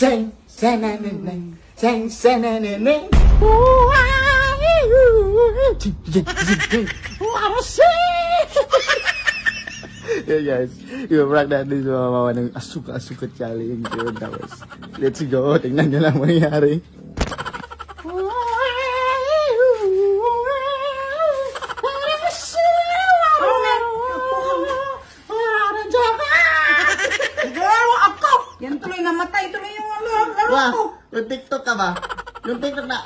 Sing, sananeng, sing, sananeng. Yeah guys, i-prank natin sa mga mama ng asuka-asuka challenge yun. Tapos, let's go, tingnan nyo lang mangyayari. Yan tuloy namatay, tuloy yung Wah, yung TikTok ka ba? Yung TikTok na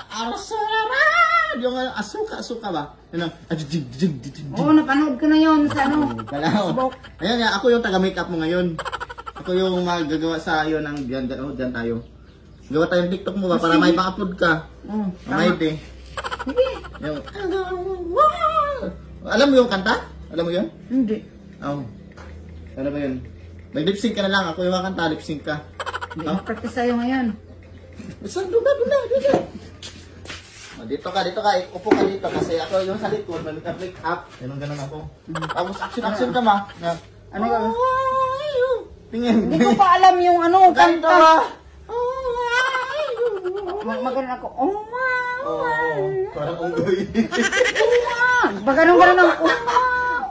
yung asuka-asuka ba? Yun ang oo, napanood ko na yun sa ano. Facebook. Ayan nga, ako yung taga-makeup mo ngayon. Ako yung magagawa sa iyo ng dyan tayo. Gawa tayong TikTok mo ba para may pang-upload ka? May de. Yung, alam mo yung kanta? Alam mo yun? Hindi. Oo. Ano ba yun? Mag-lip-sync ka na lang. Ako yung makanta, lip-sync ka. Hindi, practice tayo ngayon. Saan? Doon na. Dito ka. Upo ka dito kasi ako yung sa likod, mag-make up. Ganun ako. Tapos action ka ma. Ano ka? Tingin. Hindi ko pa alam yung ano, Ganito. kanta. Maganon ako. Parang unggoy. Ganun ako.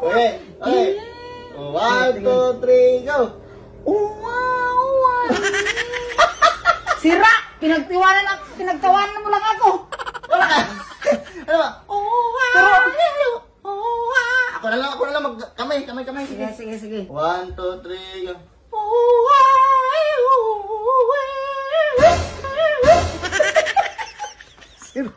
Okay. 1, 2, 3, go! Sira! Pinagtawanan mo lang ako. Wala ka! Ano ba? Ako na lang kamay. Sige. 1, 2, 3, go! Sira.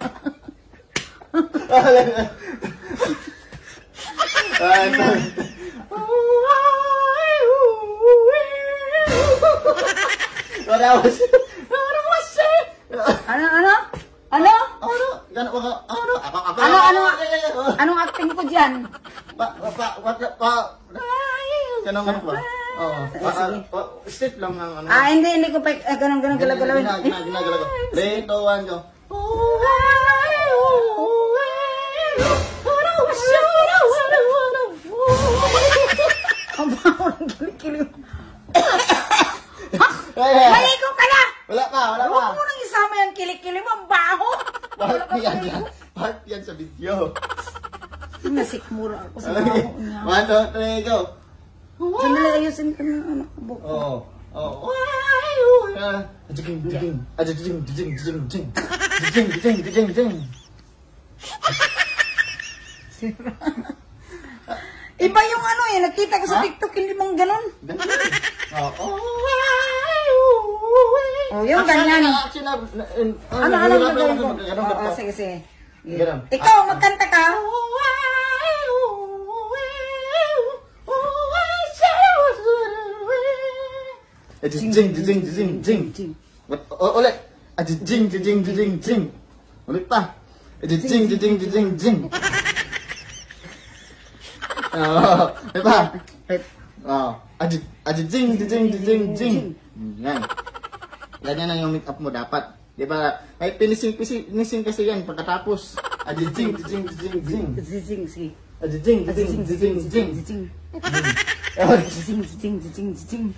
Anong acting ko dyan? Ganun ba? Oo. Straight lang ang ano. Hindi ko pa ganun galawin. Ginagalaw. 3, 2, 1, go. Maligo ka na! Wala pa. Huwag mo nang isama yung kilik-kilik mo, ang baho! Part yan sa video. Nasikmura ako sa baho niya. 1, 2, 3, go! Sandali, ayusin ka na anak ko. Oo. Iba yung ano eh, nakita ko sa TikTok, hindi mong ganun. Yung ganyan. Ano gagawin ko? Sige. Ikaw, magkanta ka. Jing. Ulit. Jing. Ulit pa. Jing. Ulit pa. Jing. Yan. Ganyan na yung make up mo dapat. Di ba? May finishing kasi yan pagkatapos. Jing.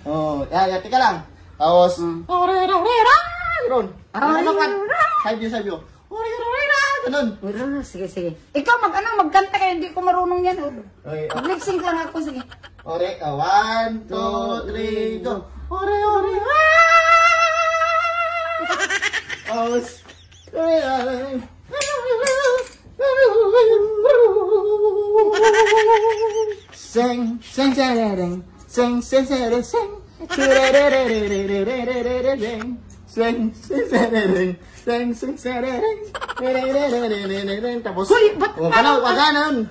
Oh, teka lang. Tapos, ron. Side view. Ganun. Sige. Ikaw magkanta ka, hindi ko marunong yan. Mag-lip sync lang ako, sige. 1, 2, 3, go. Sing. Tapos, waganon.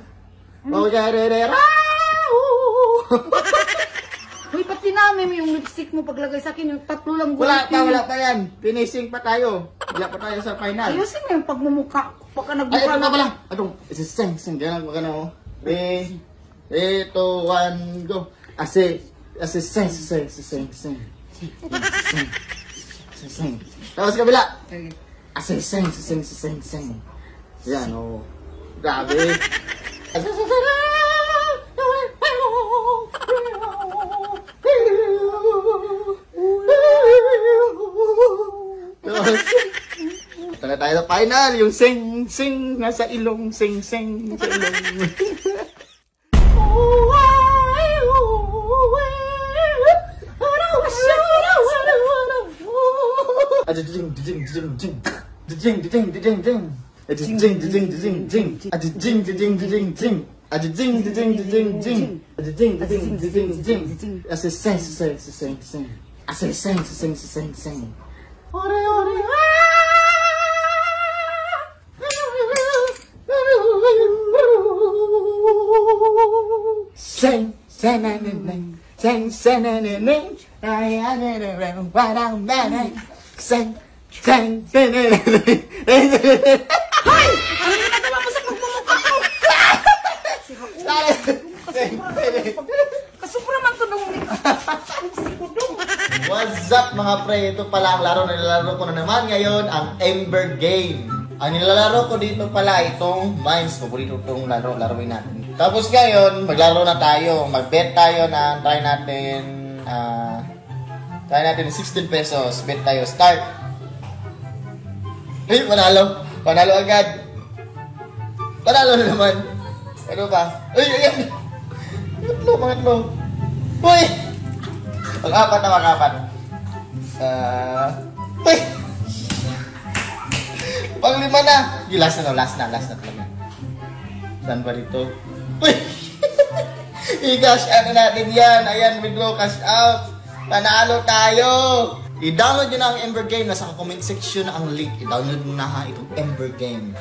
Uy, ba't dinami mo yung lipstick mo paglagay sa akin? Yung tatlo lang wala pa yan. Finishing pa tayo. Wala pa tayo sa final. Ayusin mo yung pagmumukha. Pagka Ay, ito pa pala. Atong, sing. Ganun, magano. 3, 2, 1, go. Sing. Tapos kabila. Sing. Yan, oh. Grabe. Ito, final. Yung sing-sing. Nasa ilong. Sing-sing. Sa ilong. Sing, sing, sing, sing, Hoy! Ano na nagawa mo sa pagmumukha ko? Kasupra man to nung What's up mga pre? Ito pala ang laro na nilalaro ko na naman ngayon, ang Ember Game. Ang nilalaro ko dito pala itong Mines. Paborito itong laruin natin. Tapos ngayon, maglaro na tayo. Mag-bet tayo na try natin 16 pesos. Bet tayo. Start! Eh, panalo. Panalo agad. Panalo na naman. Ano ba? Uy, ayan. Pangatlo. Uy! Pag-apat na mag-apat. Uy! Pang-5 na. Yung last na talaga. Saan ba dito? Uy! I-cash out na natin yan. Ayan, withdraw, cash out. Panalo tayo. I-download nyo na ang Ember Game. Nasa comment section na ang link. I-download mo na ha itong Ember Game.